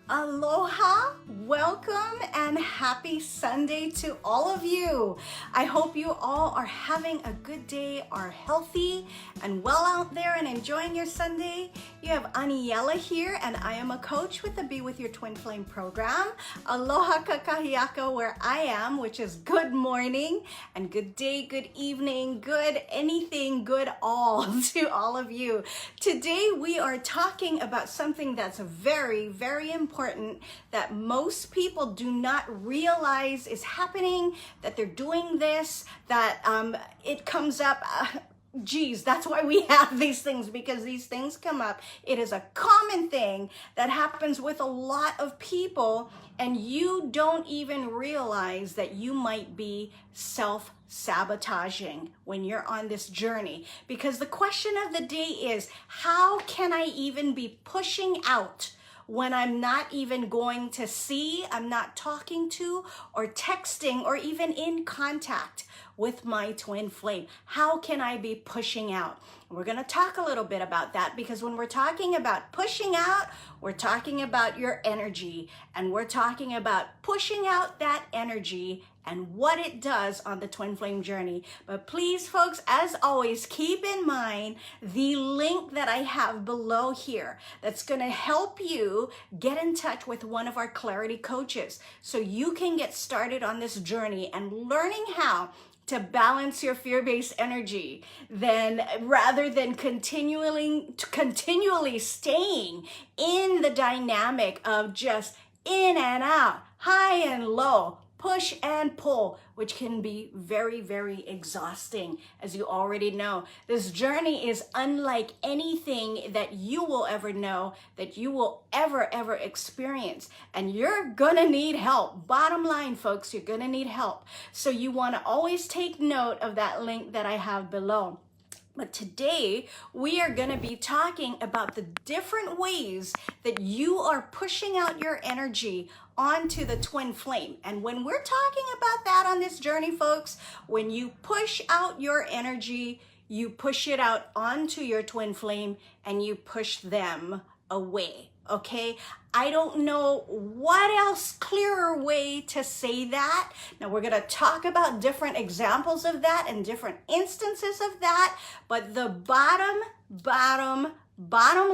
Aloha, welcome, and happy Sunday to all of you. I hope you all are having a good day, are healthy and well out there and enjoying your Sunday. You have Aniela here, and I am a coach with the Be With Your Twin Flame program. Aloha kakahiaka, where I am, which is good morning and good day, good evening, good anything, good all to all of you. Today we are talking about something that's very, very important that most people do not realize is happening, that they're doing this, that it comes up. Geez, that's why we have these things, because these things come up. It is a common thing that happens with a lot of people, and you don't even realize that you might be self-sabotaging when you're on this journey. Because the question of the day is, how can I even be pushing out when I'm not even going to see, I'm not talking to, or texting, or even in contact with my twin flame? How can I be pushing out? We're going to talk a little bit about that, because when we're talking about pushing out, we're talking about your energy, and we're talking about pushing out that energy and what it does on the twin flame journey. But please, folks, as always, keep in mind the link that I have below here that's going to help you get in touch with one of our clarity coaches so you can get started on this journey and learning how to balance your fear-based energy, then rather than continually staying in the dynamic of just in and out, high and low, push and pull, which can be very, very exhausting. As you already know, this journey is unlike anything that you will ever know, that you will ever experience. And you're gonna need help. Bottom line, folks, you're gonna need help. So you wanna always take note of that link that I have below. But today, we are going to be talking about the different ways that you are pushing out your energy onto the twin flame. And when we're talking about that on this journey, folks, when you push out your energy, you push it out onto your twin flame and you push them away. Okay, I don't know what else clearer way to say that. Now we're going to talk about different examples of that and different instances of that. But the bottom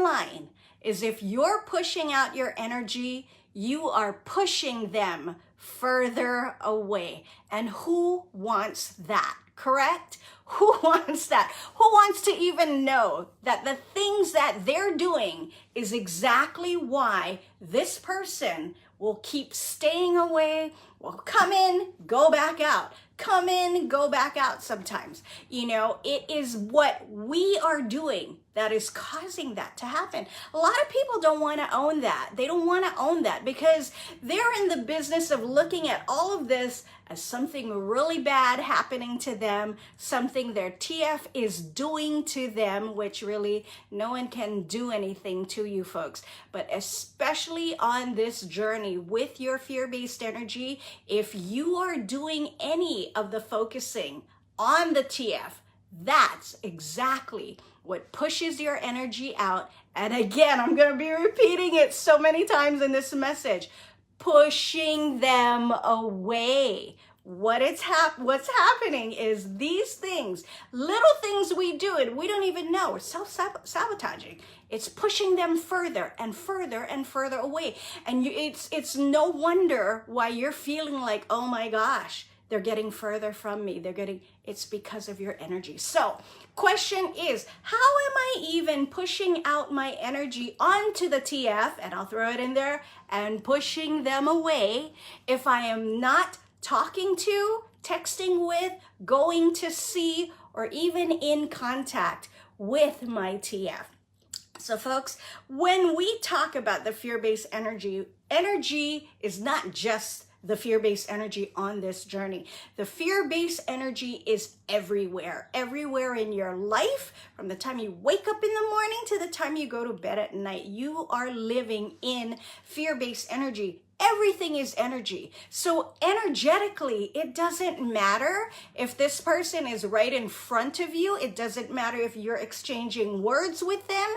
line is, if you're pushing out your energy, you are pushing them further away. And who wants that? Correct? Who wants that? Who wants to even know that the things that they're doing is exactly why this person will keep staying away, will come in, go back out, come in, go back out sometimes. You know, it is what we are doing that is causing that to happen. A lot of people don't want to own that. They don't want to own that because they're in the business of looking at all of this as something really bad happening to them, something their TF is doing to them, which really no one can do anything to you folks. But especially on this journey with your fear-based energy, if you are doing any of the focusing on the TF, that's exactly what pushes your energy out. And again, I'm going to be repeating it so many times in this message, pushing them away. What's happening is these things, little things we do and we don't even know, we're self-sabotaging. It's pushing them further and further and further away. And it's no wonder why you're feeling like, oh my gosh, they're getting further from me. It's because of your energy. So question is, how am I even pushing out my energy onto the TF, and I'll throw it in there, and pushing them away if I am not talking to, texting with, going to see, or even in contact with my TF? So folks, when we talk about the fear-based energy, energy is not just the fear-based energy on this journey. The fear-based energy is everywhere in your life. From the time you wake up in the morning to the time you go to bed at night, you are living in fear-based energy. Everything is energy. So energetically, it doesn't matter if this person is right in front of you. It doesn't matter if you're exchanging words with them,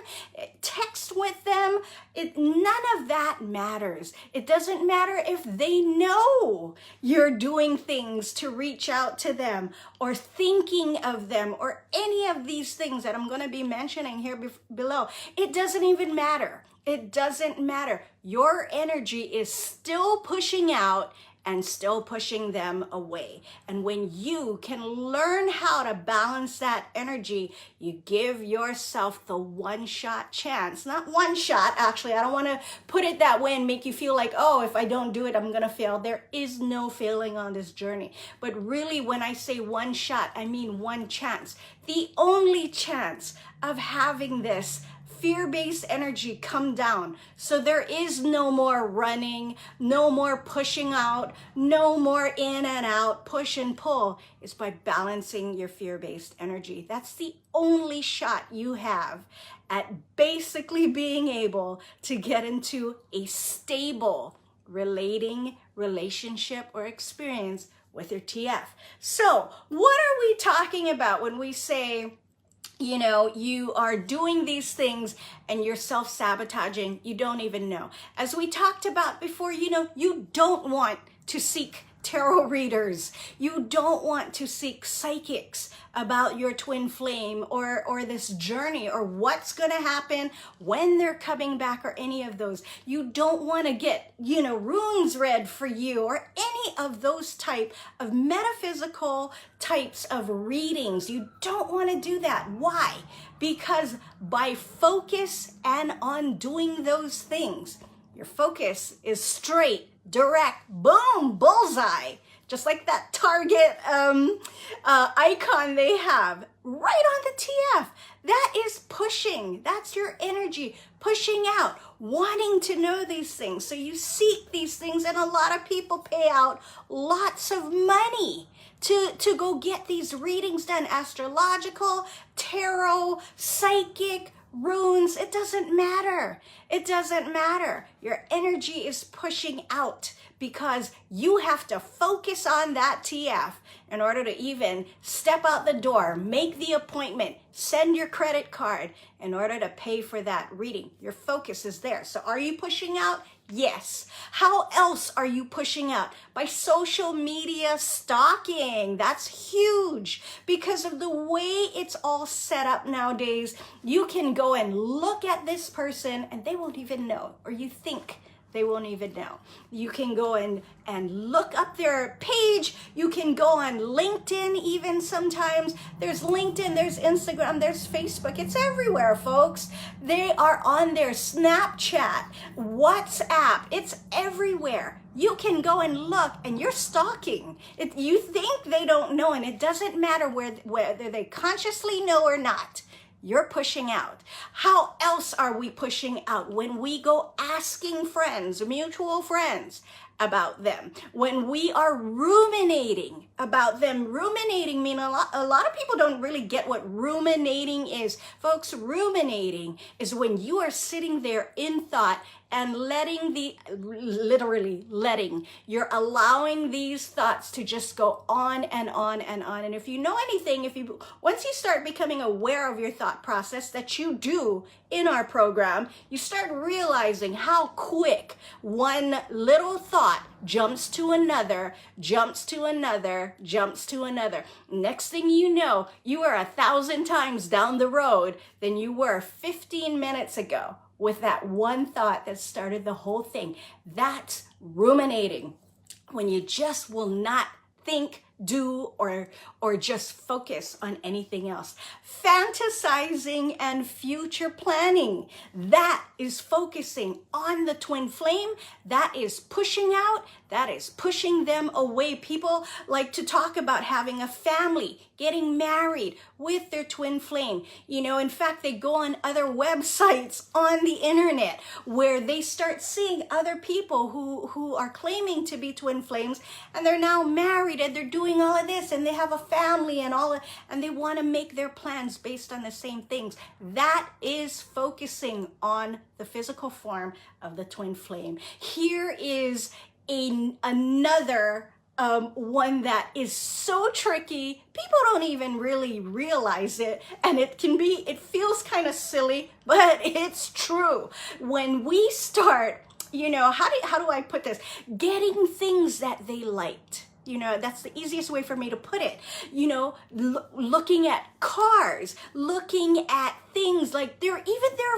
text with them. None of that matters. It doesn't matter if they know you're doing things to reach out to them or thinking of them or any of these things that I'm going to be mentioning here below. It doesn't even matter. It doesn't matter. Your energy is still pushing out and still pushing them away. And when you can learn how to balance that energy, you give yourself the one-shot chance. Not one shot, actually. I don't want to put it that way and make you feel like, oh, if I don't do it, I'm going to fail. There is no failing on this journey. But really, when I say one shot, I mean one chance. The only chance of having this fear-based energy come down. So there is no more running, no more pushing out, no more in and out, push and pull. It's by balancing your fear-based energy. That's the only shot you have at basically being able to get into a stable relationship or experience with your TF. So what are we talking about when we say, you know, you are doing these things and you're self-sabotaging? You don't even know. As we talked about before, you know, you don't want to seek tarot readers. You don't want to seek psychics about your twin flame or this journey or what's going to happen when they're coming back or any of those. You don't want to get, you know, runes read for you or any of those type of metaphysical types of readings. You don't want to do that. Why? Because by focus and on doing those things, your focus is straight, direct, boom, bullseye. Just like that target icon they have right on the TF. That is pushing. That's your energy pushing out, wanting to know these things. So you seek these things, and a lot of people pay out lots of money to go get these readings done. Astrological, tarot, psychic, runes, it doesn't matter. It doesn't matter. Your energy is pushing out because you have to focus on that TF in order to even step out the door, make the appointment, send your credit card in order to pay for that reading. Your focus is there. So are you pushing out? Yes. How else are you pushing out? By social media stalking. That's huge because of the way it's all set up nowadays. You can go and look at this person and they won't even know, or you think they won't even know. You can go and look up their page. You can go on LinkedIn even sometimes. There's LinkedIn, there's Instagram, there's Facebook. It's everywhere, folks. They are on their Snapchat, WhatsApp. It's everywhere. You can go and look and you're stalking. You think they don't know, and it doesn't matter whether they consciously know or not. You're pushing out. How else are we pushing out? When we go asking friends, mutual friends, about them. When we are ruminating about them. Ruminating means a lot of people don't really get what ruminating is. Folks, ruminating is when you are sitting there in thought and literally letting, you're allowing these thoughts to just go on and on and on. And if you know anything, once you start becoming aware of your thought process that you do in our program, you start realizing how quick one little thought jumps to another, jumps to another, jumps to another. Next thing you know, you are 1,000 times down the road than you were 15 minutes ago with that one thought that started the whole thing. That's ruminating, when you just will not think, do, or just focus on anything else. Fantasizing and future planning, that is focusing on the twin flame. That is pushing out. That is pushing them away. People like to talk about having a family, getting married with their twin flame. You know, in fact, they go on other websites on the internet where they start seeing other people who are claiming to be twin flames, and they're now married and they're doing all of this and they have a family and and they want to make their plans based on the same things. That is focusing on the physical form of the twin flame. Here is another one that is so tricky. People don't even really realize it, and it feels kind of silly, but it's true. When we start, how do I put this? Getting things that they liked. That's the easiest way for me to put it. Looking at cars, looking at things like their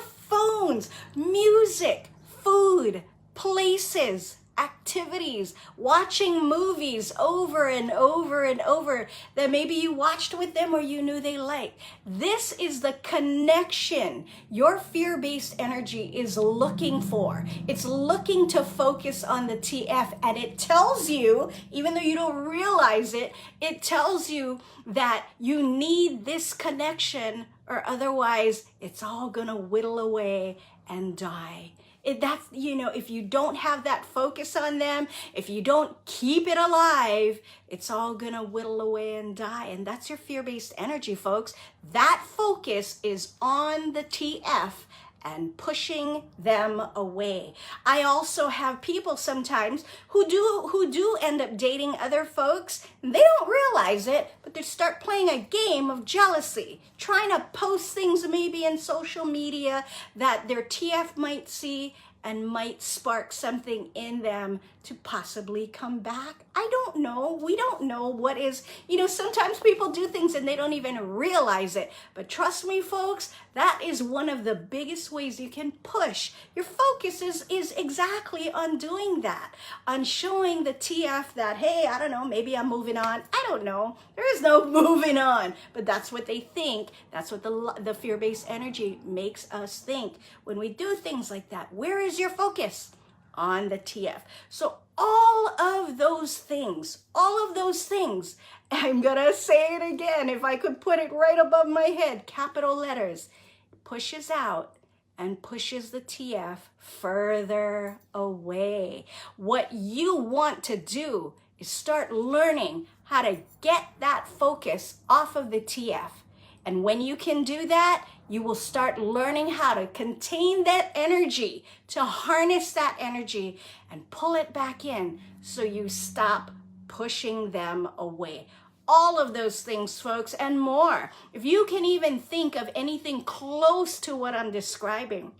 phones, music, food, places, activities, watching movies over and over and over that maybe you watched with them or you knew they liked. This is the connection your fear-based energy is looking for. It's looking to focus on the TF, and it tells you, even though you don't realize it, it tells you that you need this connection, or otherwise it's all gonna whittle away and die. If you don't have that focus on them, if you don't keep it alive, it's all gonna whittle away and die. And that's your fear-based energy, folks. That focus is on the TF and pushing them away. I also have people sometimes who do end up dating other folks. They don't realize it, but they start playing a game of jealousy, trying to post things maybe in social media that their TF might see and might spark something in them to possibly come back. I don't know. We don't know what is, sometimes people do things and they don't even realize it. But trust me, folks, that is one of the biggest ways you can push. Your focus is exactly on doing that, on showing the TF that, hey, I don't know, maybe I'm moving on. I don't know. There is no moving on. But that's what they think. That's what the fear-based energy makes us think when we do things like that. Where is your focus? On the TF. So all of those things, I'm gonna say it again, if I could put it right above my head, capital letters, pushes out and pushes the TF further away. What you want to do is start learning how to get that focus off of the TF. And when you can do that, you will start learning how to contain that energy, to harness that energy and pull it back in so you stop pushing them away. All of those things, folks, and more. If you can even think of anything close to what I'm describing,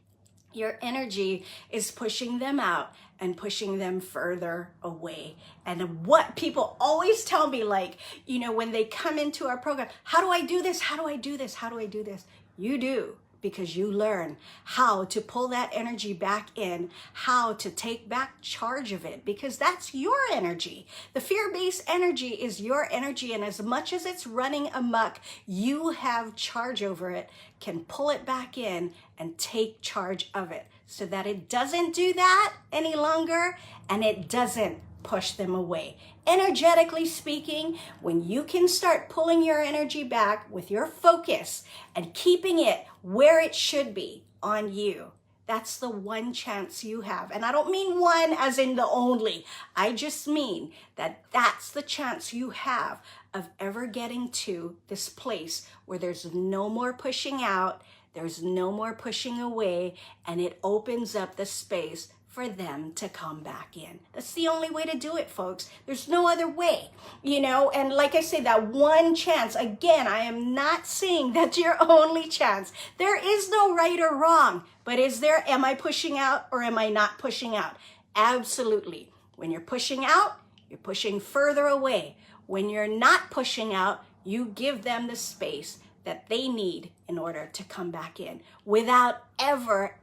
your energy is pushing them out and pushing them further away. And what people always tell me, when they come into our program, how do I do this? How do I do this? How do I do this? You do, because you learn how to pull that energy back in, how to take back charge of it, because that's your energy. The fear-based energy is your energy, and as much as it's running amok, you have charge over it, can pull it back in and take charge of it so that it doesn't do that any longer and it doesn't push them away. Energetically speaking, when you can start pulling your energy back with your focus and keeping it where it should be, on you, that's the one chance you have. And I don't mean one as in the only. I just mean that that's the chance you have of ever getting to this place where there's no more pushing out, there's no more pushing away, and it opens up the space for them to come back in. That's the only way to do it, folks. There's no other way, and like I say, that one chance, again, I am not saying that's your only chance. There is no right or wrong, but am I pushing out or am I not pushing out? Absolutely. When you're pushing out, you're pushing further away. When you're not pushing out, you give them the space that they need in order to come back in without ever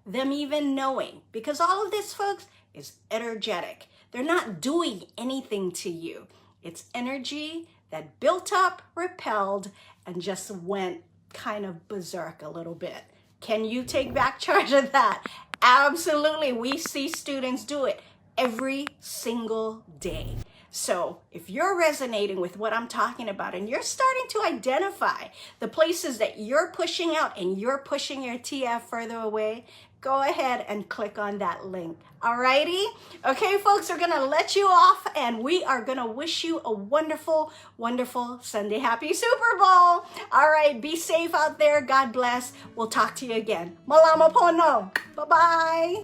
them even knowing. Because all of this, folks, is energetic. They're not doing anything to you. It's energy that built up, repelled, and just went kind of berserk a little bit. Can you take back charge of that? Absolutely. We see students do it every single day. So if you're resonating with what I'm talking about and you're starting to identify the places that you're pushing out and you're pushing your TF further away, go ahead and click on that link. Alrighty? Okay, folks, we're going to let you off and we are going to wish you a wonderful, wonderful Sunday. Happy Super Bowl. All right, be safe out there. God bless. We'll talk to you again. Malama pono. Bye-bye.